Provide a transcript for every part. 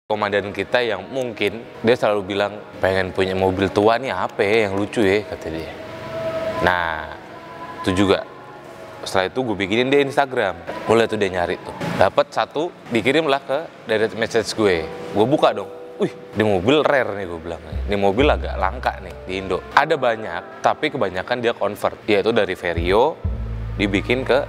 Komandan kita yang mungkin dia selalu bilang pengen punya mobil tua nih apa ya yang lucu ya, kata dia. Nah itu juga setelah itu gue bikinin dia Instagram, boleh tuh dia nyari tuh, dapat satu, dikirimlah ke direct message gue buka dong. Wih, ini mobil rare nih, gue bilang. Ini mobil agak langka nih di Indo. Ada banyak, tapi kebanyakan dia convert, yaitu dari Vario dibikin ke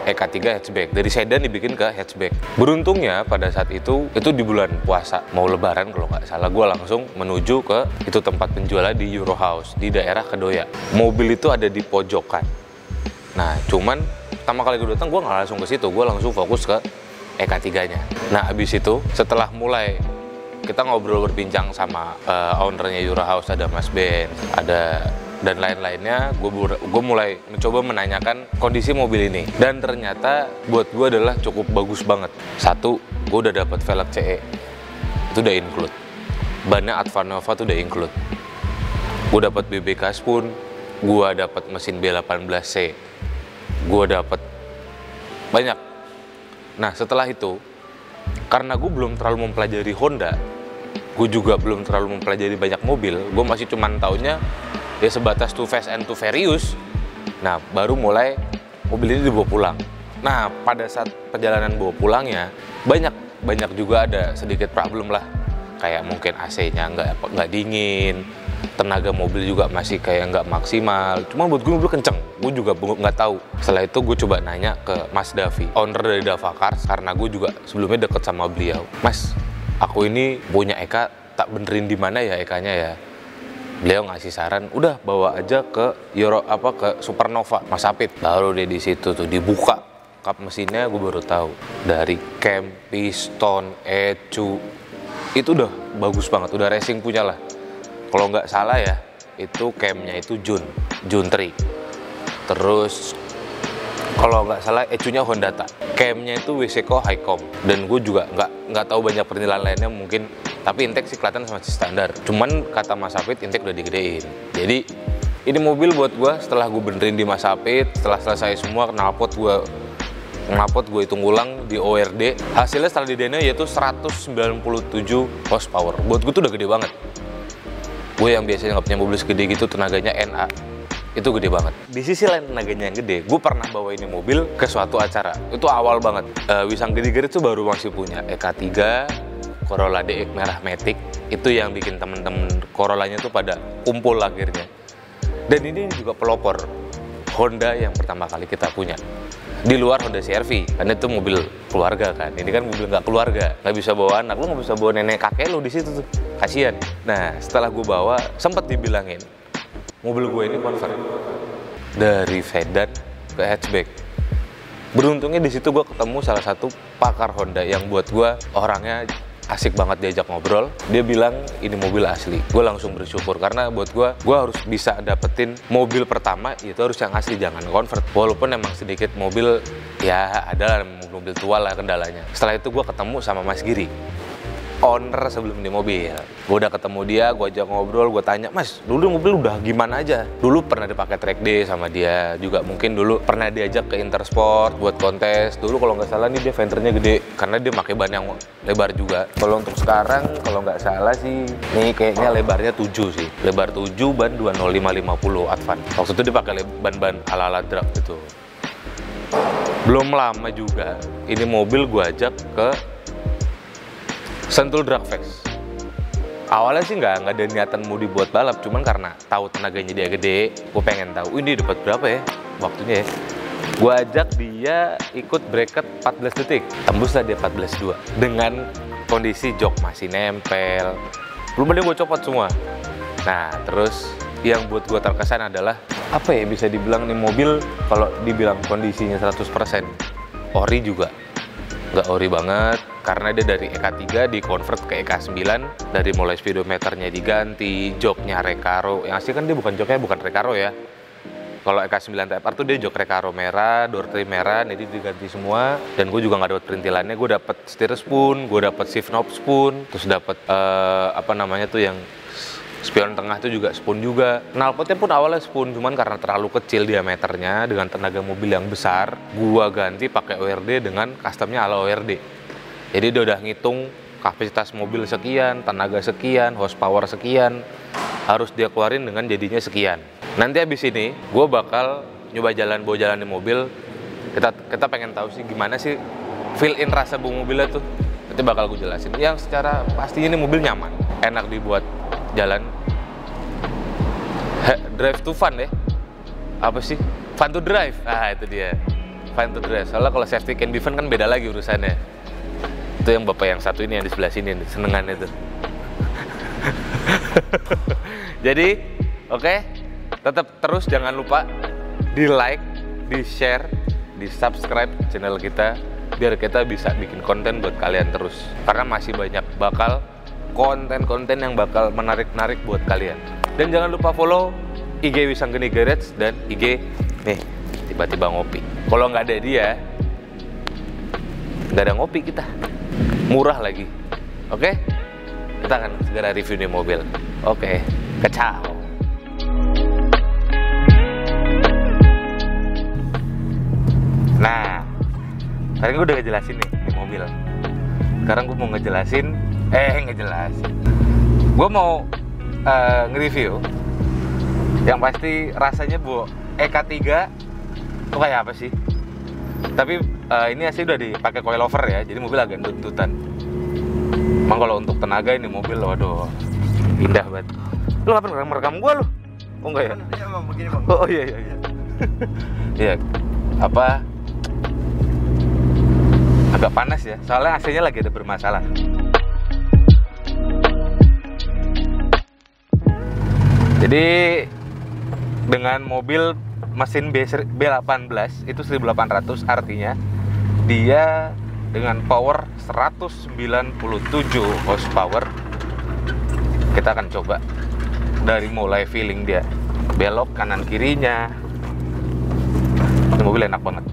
EK3 hatchback, dari sedan dibikin ke hatchback. Beruntungnya pada saat itu di bulan puasa, mau lebaran kalau nggak salah, gue langsung menuju ke itu tempat penjualnya di Euro House, di daerah Kedoya. Mobil itu ada di pojokan. Nah, cuman pertama kali gue datang, gue nggak langsung ke situ, gue langsung fokus ke EK3-nya. Nah, abis itu setelah mulai kita ngobrol berbincang sama ownernya Euro House, ada Mas Ben, ada dan lain-lainnya, gue mulai mencoba menanyakan kondisi mobil ini. Dan ternyata buat gue adalah cukup bagus banget. Satu, gue udah dapat velg CE, itu udah include. Bannya Advanova itu udah include. Gue dapat BBK Spoon, gue dapat mesin B18C, gue dapat banyak. Nah setelah itu, karena gue belum terlalu mempelajari Honda, gue juga belum terlalu mempelajari banyak mobil, gue masih cuman taunya ya sebatas Too Fast and Too Furious. Nah baru mulai mobil ini dibawa pulang. Nah pada saat perjalanan bawa pulangnya banyak juga ada sedikit problem lah, kayak mungkin AC-nya nggak dingin, tenaga mobil juga masih kayak nggak maksimal. Cuma buat gue mobil kenceng, gue juga nggak tahu. Setelah itu gue coba nanya ke Mas Davi, owner dari Dava Cars, karena gue juga sebelumnya deket sama beliau. Mas, aku ini punya Eka, tak benerin di mana ya Ekanya ya? Beliau ngasih saran, udah bawa aja ke ke Supernova, Mas Apit. Baru deh di situ tuh dibuka kap mesinnya, gue baru tahu dari cam, piston, ecu itu udah bagus banget, udah racing punya lah. Kalau nggak salah ya, itu camnya itu Jun 3. Terus kalau nggak salah ecunya Hondata. Camnya itu Weseco Highcom. Dan gue juga nggak tahu banyak penilaian lainnya mungkin, tapi intake sih kelihatan masih standar. Cuman kata Mas Apit intake udah digedein. Jadi ini mobil buat gue setelah gue benerin di Mas Apit, setelah selesai semua knalpot gue hitung ulang di ORD, hasilnya setelah di dyno yaitu 197 horsepower. Buat gue tuh udah gede banget. Gue yang biasanya nggak punya mobil segede gitu, tenaganya NA itu gede banget. Di sisi lain tenaganya yang gede, gue pernah bawa ini mobil ke suatu acara. Itu awal banget. Wisang Gede-Gede tuh baru masih punya EK3, Corolla DX merah Matic. Itu yang bikin temen-temen Corollanya tuh pada kumpul akhirnya. Dan ini juga pelopor Honda yang pertama kali kita punya. Di luar Honda CR-V, karena itu mobil keluarga kan. Ini kan mobil nggak keluarga, nggak bisa bawa anak, lu nggak bisa bawa nenek kakek lu di situ tuh, kasian. Nah setelah gue bawa, sempat dibilangin mobil gue ini convert dari sedan ke hatchback. Beruntungnya di situ gue ketemu salah satu pakar Honda yang buat gue orangnya asik banget diajak ngobrol. Dia bilang ini mobil asli. Gue langsung bersyukur karena buat gue harus bisa dapetin mobil pertama itu harus yang asli, jangan convert. Walaupun emang sedikit mobil ya ada mobil tua lah kendalanya. Setelah itu gue ketemu sama Mas Giri, owner sebelum di mobil. Gue udah ketemu dia, gue ajak ngobrol, gue tanya, Mas, dulu mobil udah gimana aja? Dulu pernah dipakai track day sama dia, juga mungkin dulu pernah diajak ke Intersport buat kontes. Dulu kalau nggak salah nih dia fendernya gede, karena dia pakai ban yang lebar juga. Kalau untuk sekarang, kalau nggak salah sih, nih kayaknya lebarnya 7 sih. Lebar 7, ban 205/50 Advan. Waktu itu dia pakai ban-ban ala-ala drag gitu. Belum lama juga, ini mobil gue ajak ke Sentul Drag Fest. Awalnya sih nggak ada niatan mau dibuat balap, cuman karena tahu tenaganya dia gede, gue pengen tahu ini dapat berapa ya waktunya ya. Gue ajak dia ikut bracket 14 detik, tembuslah dia 14.2 dengan kondisi jok masih nempel, belum ada gue copot semua. Nah terus yang buat gue terkesan adalah apa ya, bisa dibilang nih mobil kalau dibilang kondisinya 100% ori juga nggak ori banget, karena dia dari EK3 di-convert ke EK9, dari mulai speedometernya diganti, joknya Recaro. Yang asli kan dia joknya bukan Recaro ya. Kalau EK9 Type R tuh dia jok Recaro merah, door trim merah, jadi diganti semua. Dan gue juga nggak dapat perintilannya, gue dapat steer spoon, gue dapat shift knob spoon, terus dapat yang spion tengah itu juga spoon juga. Knalpotnya pun awalnya spoon, cuman karena terlalu kecil diameternya dengan tenaga mobil yang besar, gua ganti pakai ORD dengan customnya ala ORD. Jadi dia udah ngitung kapasitas mobil sekian, tenaga sekian, horsepower sekian, harus dia keluarin dengan jadinya sekian. Nanti habis ini gue bakal nyoba bawa jalan di mobil. Kita pengen tahu sih gimana sih feel in rasa bawa mobilnya tuh. Nanti bakal gue jelasin. Yang secara pastinya ini mobil nyaman, enak dibuat jalan. Drive to fun ya. Apa sih? Fun to drive. Ah, itu dia. Fun to drive. Soalnya kalau safety can be fun kan beda lagi urusannya. Itu yang bapak yang satu ini yang di sebelah sini, senengannya tuh. Jadi, oke, tetap terus jangan lupa di like, di share, di subscribe channel kita biar kita bisa bikin konten buat kalian terus. Karena masih banyak bakal konten-konten yang bakal menarik-narik buat kalian. Dan jangan lupa follow IG Wisanggeni Garage dan IG nih tiba-tiba ngopi. Kalau nggak ada dia, nggak ada ngopi kita. Murah lagi. Oke? Kita akan segera review nih mobil. Oke, kacau. Nah, tadi gue udah ngejelasin nih mobil. Sekarang gue mau ngejelasin. Gue mau nge-review yang pasti rasanya bu EK3 itu kayak apa sih? Tapi ini asli udah dipakai coilover ya, jadi mobil agak tuntutan. Emang kalau untuk tenaga ini mobil, waduh, indah banget. Lu ngapain merekam gua lu? Oh enggak ya? Iya bang, begini bang. Oh iya. Iya, apa? Agak panas ya, soalnya AC-nya lagi ada bermasalah. Jadi dengan mobil mesin B18 itu 1800, artinya dia dengan power 197 horsepower. Kita akan coba dari mulai feeling dia belok kanan kirinya. Ini mobil enak banget.